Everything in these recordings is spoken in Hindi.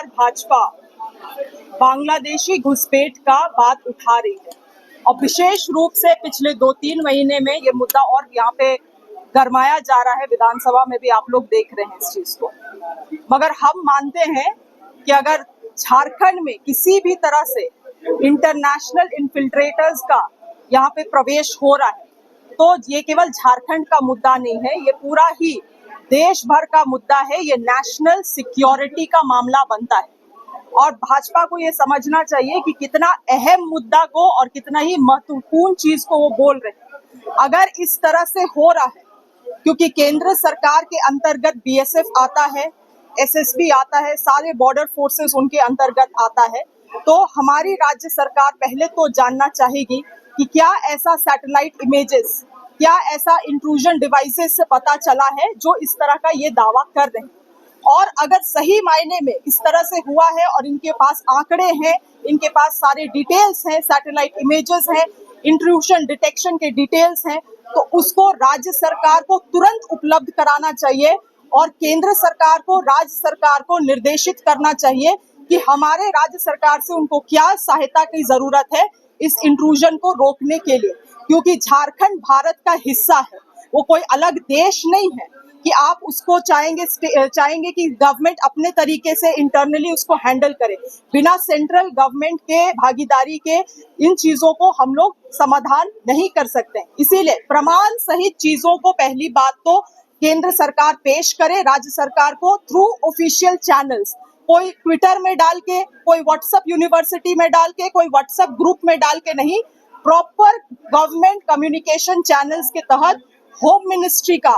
लगातार भाजपा बांग्लादेशी घुसपैठ का बात उठा रही है और विशेष रूप से पिछले 2-3 महीने में ये मुद्दा और यहाँ पे गरमाया जा रहा है। विधानसभा में भी आप लोग देख रहे हैं इस चीज को। मगर हम मानते हैं कि अगर झारखंड में किसी भी तरह से इंटरनेशनल इन्फिल्ट्रेटर्स का यहाँ पे प्रवेश हो रहा है तो ये केवल झारखंड का मुद्दा नहीं है, ये पूरा ही देश भर का मुद्दा है। ये नेशनल सिक्योरिटी का मामला बनता है और भाजपा को ये समझना चाहिए कि कितना अहम मुद्दा को और कितना ही महत्वपूर्ण चीज को वो बोल रहे हैं। अगर इस तरह से हो रहा है क्योंकि केंद्र सरकार के अंतर्गत बीएसएफ आता है, एसएसबी आता है, सारे बॉर्डर फोर्सेस उनके अंतर्गत आता है, तो हमारी राज्य सरकार पहले तो जानना चाहेगी कि क्या ऐसा सैटेलाइट इमेजेस, क्या ऐसा इंट्रूजन डिवाइसेस से पता चला है जो इस तरह का ये दावा कर रहे हैं। और अगर सही मायने में इस तरह से हुआ है और इनके पास आंकड़े हैं, इनके पास सारे डिटेल्स हैं, सैटेलाइट इमेजेस हैं, इंट्रूजन डिटेक्शन के डिटेल्स हैं, तो उसको राज्य सरकार को तुरंत उपलब्ध कराना चाहिए और केंद्र सरकार को, राज्य सरकार को निर्देशित करना चाहिए कि हमारे राज्य सरकार से उनको क्या सहायता की जरूरत है इस इंट्रूजन को रोकने के लिए। क्योंकि झारखंड भारत का हिस्सा है, वो कोई अलग देश नहीं है कि आप उसको चाहेंगे कि गवर्नमेंट अपने तरीके से इंटरनली उसको हैंडल करे। बिना सेंट्रल गवर्नमेंट के भागीदारी के इन चीजों को हम लोग समाधान नहीं कर सकते। इसीलिए प्रमाण सहित चीजों को पहली बात तो केंद्र सरकार पेश करे राज्य सरकार को थ्रू ऑफिशियल चैनल्स, कोई ट्विटर में डाल के, कोई व्हाट्सएप यूनिवर्सिटी में डाल के, कोई व्हाट्सएप ग्रुप में डाल के नहीं, प्रॉपर गवर्नमेंट कम्युनिकेशन चैनल्स के तहत होम मिनिस्ट्री का,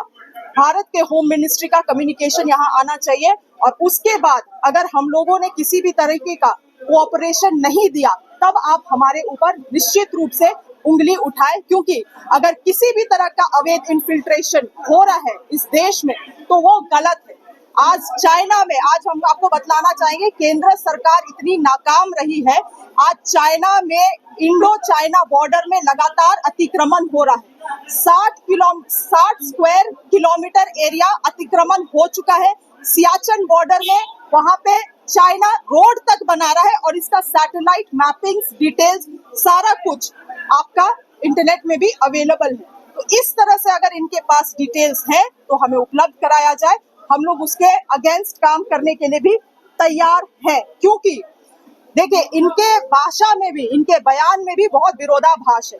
भारत के होम मिनिस्ट्री का कम्युनिकेशन यहाँ आना चाहिए। और उसके बाद अगर हम लोगों ने किसी भी तरीके का कोऑपरेशन नहीं दिया तब आप हमारे ऊपर निश्चित रूप से उंगली उठाएं, क्योंकि अगर किसी भी तरह का अवैध इन्फिल्ट्रेशन हो रहा है इस देश में तो वो गलत है। आज चाइना में, आज हम आपको बतलाना चाहेंगे, केंद्र सरकार इतनी नाकाम रही है, आज चाइना में इंडो चाइना बॉर्डर में लगातार अतिक्रमण हो रहा है। 60 स्क्वायर किलोमीटर एरिया अतिक्रमण हो चुका है। सियाचिन बॉर्डर में वहां पे चाइना रोड तक बना रहा है और इसका सैटेलाइट मैपिंग्स, डिटेल्स, सारा कुछ आपका इंटरनेट में भी अवेलेबल है। तो इस तरह से अगर इनके पास डिटेल्स है तो हमें उपलब्ध कराया जाए। हम लोग उसके अगेंस्ट काम करने के लिए भी तैयार हैं, क्योंकि देखिए इनके भाषा में भी, इनके बयान में भी बहुत विरोधाभास है।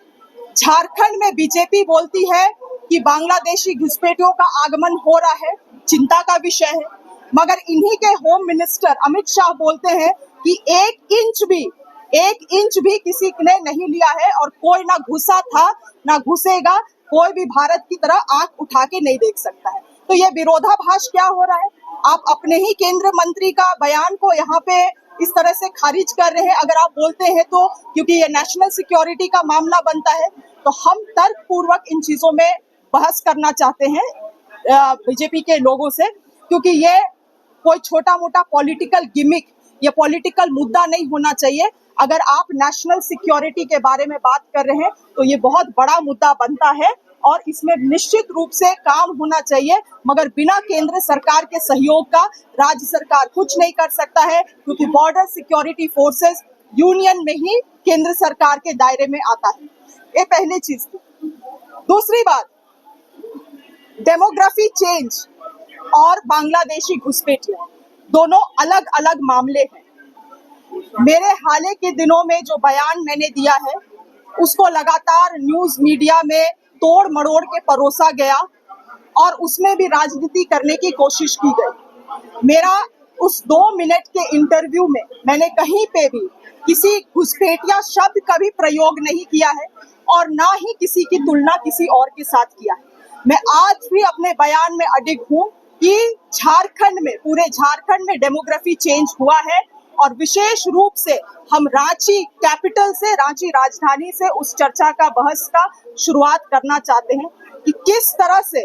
झारखंड में बीजेपी बोलती है कि बांग्लादेशी घुसपैठियों का आगमन हो रहा है, चिंता का विषय है, मगर इन्हीं के होम मिनिस्टर अमित शाह बोलते हैं कि एक इंच भी किसी ने नहीं लिया है और कोई ना घुसा था ना घुसेगा, कोई भी भारत की तरह आंख उठा के नहीं देख सकता है। तो ये विरोधाभास क्या हो रहा है? आप अपने ही केंद्र मंत्री का बयान को यहाँ पे इस तरह से खारिज कर रहे हैं। अगर आप बोलते हैं तो क्योंकि ये नेशनल सिक्योरिटी का मामला बनता है, तो हम तर्क पूर्वक इन चीजों में बहस करना चाहते हैं बीजेपी के लोगों से, क्योंकि ये कोई छोटा मोटा पॉलिटिकल गिमिक, ये पॉलिटिकल मुद्दा नहीं होना चाहिए। अगर आप नेशनल सिक्योरिटी के बारे में बात कर रहे हैं तो ये बहुत बड़ा मुद्दा बनता है और इसमें निश्चित रूप से काम होना चाहिए, मगर बिना केंद्र सरकार के सहयोग का राज्य सरकार कुछ नहीं कर सकता है, क्योंकि बॉर्डर सिक्योरिटी फोर्सेस यूनियन में ही केंद्र सरकार के दायरे में आता है। ये पहली चीज थी। दूसरी बात, डेमोग्राफी चेंज और बांग्लादेशी घुसपैठियों दोनों अलग अलग मामले हैं। मेरे हाल के दिनों में जो बयान मैंने दिया है उसको लगातार न्यूज मीडिया में तोड़ मरोड़ के परोसा गया और उसमें भी राजनीति करने की कोशिश की गई। मेरा उस 2 मिनट के इंटरव्यू में मैंने कहीं पे भी किसी घुसपैठिया शब्द का भी प्रयोग नहीं किया है और ना ही किसी की तुलना किसी और के साथ किया है। मैं आज भी अपने बयान में अडिग हूँ कि झारखंड में, पूरे झारखंड में डेमोग्राफी चेंज हुआ है और विशेष रूप से हम रांची कैपिटल से, रांची राजधानी से उस चर्चा का, बहस का शुरुआत करना चाहते हैं कि किस तरह से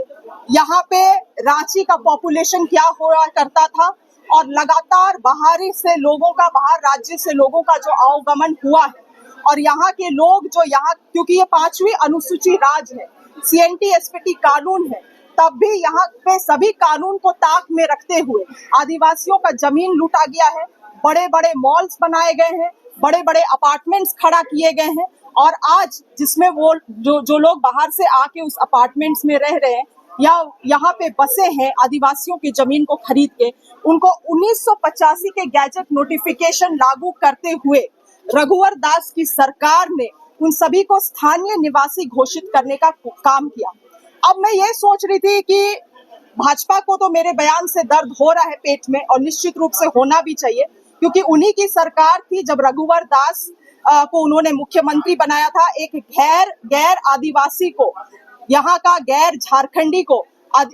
यहाँ पे रांची का पॉपुलेशन क्या हुआ करता था और लगातार बाहरी से लोगों का, बाहर राज्य से लोगों का जो आवागमन हुआ है और यहाँ के लोग जो यहाँ, क्योंकि ये 5वीं अनुसूची राज है, CNT SPT कानून है, तब भी यहाँ पे सभी कानून को ताक में रखते हुए आदिवासियों का जमीन लूटा गया है, बड़े बड़े मॉल्स बनाए गए हैं, बड़े बड़े अपार्टमेंट्स खड़ा किए गए हैं। और आज जिसमें वो जो लोग बाहर से आके उस अपार्टमेंट्स में रह रहे हैं या यहाँ पे बसे हैं आदिवासियों की जमीन को खरीद के, उनको 1985 के गैजेट नोटिफिकेशन लागू करते हुए रघुवर दास की सरकार ने उन सभी को स्थानीय निवासी घोषित करने का काम किया। अब मैं ये सोच रही थी कि भाजपा को तो मेरे बयान से दर्द हो रहा है पेट में, और निश्चित रूप से होना भी चाहिए, क्योंकि उन्हीं की सरकार थी जब रघुवर दास को उन्होंने मुख्यमंत्री बनाया था। एक गैर आदिवासी को, यहाँ का गैर झारखंडी को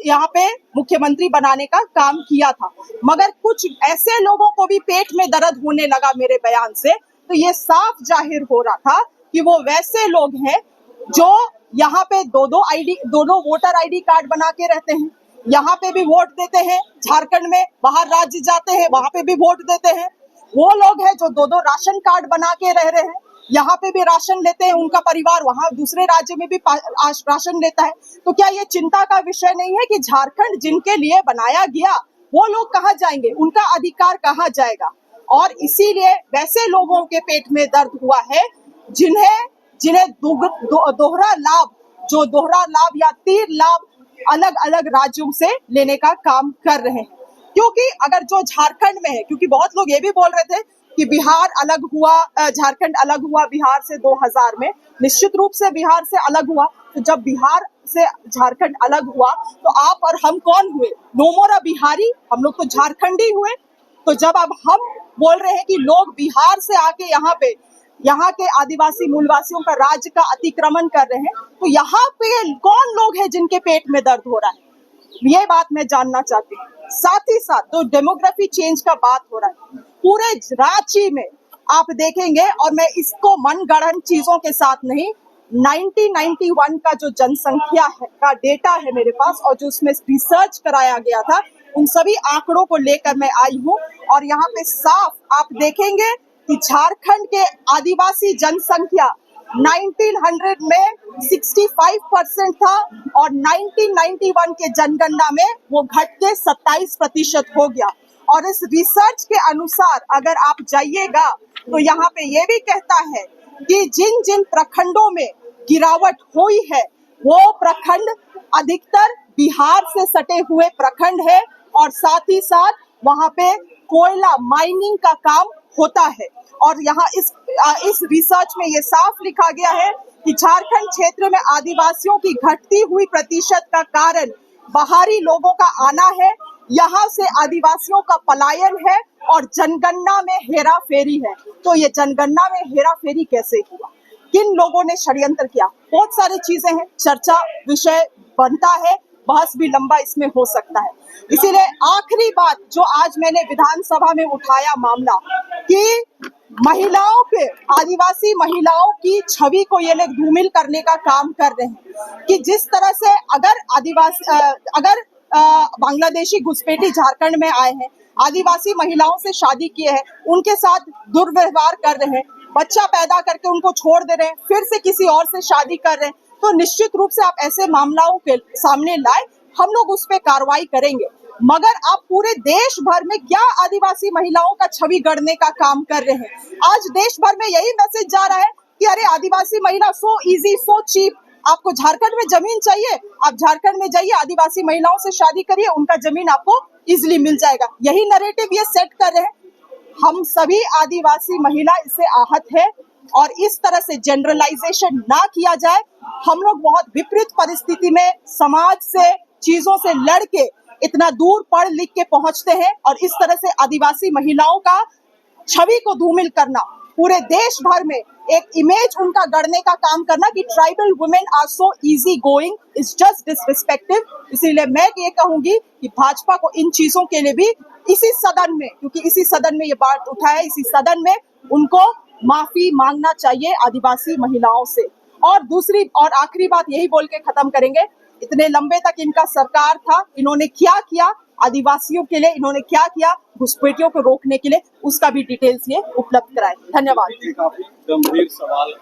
यहाँ पे मुख्यमंत्री बनाने का काम किया था। मगर कुछ ऐसे लोगों को भी पेट में दर्द होने लगा मेरे बयान से, तो ये साफ जाहिर हो रहा था कि वो वैसे लोग हैं जो यहाँ पे दो वोटर आईडी कार्ड बना के रहते हैं, यहाँ पे भी वोट देते हैं, झारखंड में बाहर राज्य जाते हैं वहां पे भी वोट देते हैं। वो लोग हैं जो दो राशन कार्ड बना के रह रहे हैं, यहाँ पे भी राशन लेते हैं, उनका परिवार वहां दूसरे राज्य में भी राशन लेता है। तो क्या ये चिंता का विषय नहीं है कि झारखंड जिनके लिए बनाया गया वो लोग कहाँ जाएंगे, उनका अधिकार कहाँ जाएगा? और इसीलिए वैसे लोगों के पेट में दर्द हुआ है जिन्हें दोहरा लाभ या 3 लाभ अलग अलग राज्यों से लेने का काम कर रहे हैं। क्योंकि अगर जो झारखंड में है, क्योंकि बहुत लोग ये भी बोल रहे थे कि बिहार अलग हुआ, झारखंड अलग हुआ बिहार से 2000 में, निश्चित रूप से बिहार से अलग हुआ। तो जब बिहार से झारखंड अलग हुआ तो आप और हम कौन हुए? नो मोर अ बिहारी, हम लोग तो झारखंडी हुए। तो जब अब हम बोल रहे हैं कि लोग बिहार से आके यहाँ के आदिवासी मूलवासियों का राज्य का अतिक्रमण कर रहे हैं, तो यहाँ पे कौन लोग हैं जिनके पेट में दर्द हो रहा है? ये बात मैं जानना चाहती हूँ। साथ ही साथ तो डेमोग्राफी चेंज का बात हो रहा है पूरे रांची में, आप देखेंगे, और मैं इसको मनगढ़ंत चीजों के साथ नहीं, 1991 का जो जनसंख्या है का डेटा है मेरे पास, और जो उसमें रिसर्च कराया गया था, उन सभी आंकड़ों को लेकर मैं आई हूँ। और यहाँ पे साफ आप देखेंगे कि झारखंड के आदिवासी जनसंख्या 1900 में 65% था और 1991 के जनगणना में वो घट के 27% हो गया। और इस रिसर्च के अनुसार अगर आप जाइएगा तो यहाँ पे ये भी कहता है कि जिन जिन प्रखंडों में गिरावट हुई है वो प्रखंड अधिकतर बिहार से सटे हुए प्रखंड है, और साथ ही साथ वहाँ पे कोयला माइनिंग का काम होता है। और यहाँ इस रिसर्च में ये साफ लिखा गया है कि झारखंड क्षेत्र में आदिवासियों की घटती हुई प्रतिशत का कारण बाहरी लोगों का आना है, यहाँ से आदिवासियों का पलायन है और जनगणना में हेराफेरी है। तो ये जनगणना में हेराफेरी कैसे हुआ, किन लोगों ने षड्यंत्र किया, बहुत सारी चीजें हैं, चर्चा विषय बनता है, बहस भी लंबा इसमें हो सकता है। इसीलिए आखिरी बात जो आज मैंने विधानसभा में उठाया मामला कि महिलाओं पे, आदिवासी महिलाओं की छवि को ये लोग धूमिल करने का काम कर रहे हैं कि जिस तरह से अगर बांग्लादेशी घुसपैठी झारखंड में आए हैं, आदिवासी महिलाओं से शादी किए हैं, उनके साथ दुर्व्यवहार कर रहे हैं, बच्चा पैदा करके उनको छोड़ दे रहे हैं, फिर से किसी और से शादी कर रहे हैं, तो निश्चित रूप से आप ऐसे मामलों के सामने लाए, हम लोग उस पर कार्रवाई करेंगे। मगर आप पूरे देश भर में क्या आदिवासी महिलाओं का छवि गढ़ने का काम कर रहे हैं? आज देश भर में यही मैसेज जा रहा है कि अरे आदिवासी महिला सो इजी, सो चीप, आपको झारखंड में जमीन चाहिए, आप झारखंड में जाइए, आदिवासी महिलाओं से शादी करिए, उनका जमीन आपको इजिली मिल जाएगा। यही नैरेटिव ये सेट कर रहे हैं। हम सभी आदिवासी महिला इससे आहत है, और इस तरह से जनरलाइजेशन ना किया जाए। हम लोग बहुत विपरीत परिस्थिति में समाज से, चीजों से लड़के इतना दूर पढ़ लिख के पहुंचते हैं, और इस तरह से आदिवासी महिलाओं का छवि को धूमिल करना, पूरे देश भर में एक इमेज उनका गढ़ने का काम करना कि tribal women are so easy going, is just disrespective. इसीलिए मैं ये कहूंगी कि भाजपा को इन चीजों के लिए भी इसी सदन में, क्योंकि इसी सदन में ये बात उठाया, इसी सदन में उनको माफी मांगना चाहिए आदिवासी महिलाओं से। और दूसरी और आखिरी बात यही बोल के खत्म करेंगे, इतने लंबे तक इनका सरकार था, इन्होंने क्या किया आदिवासियों के लिए, इन्होंने क्या किया घुसपैठियों को रोकने के लिए, उसका भी डिटेल्स ये उपलब्ध कराए। धन्यवाद। काफी गंभीर सवाल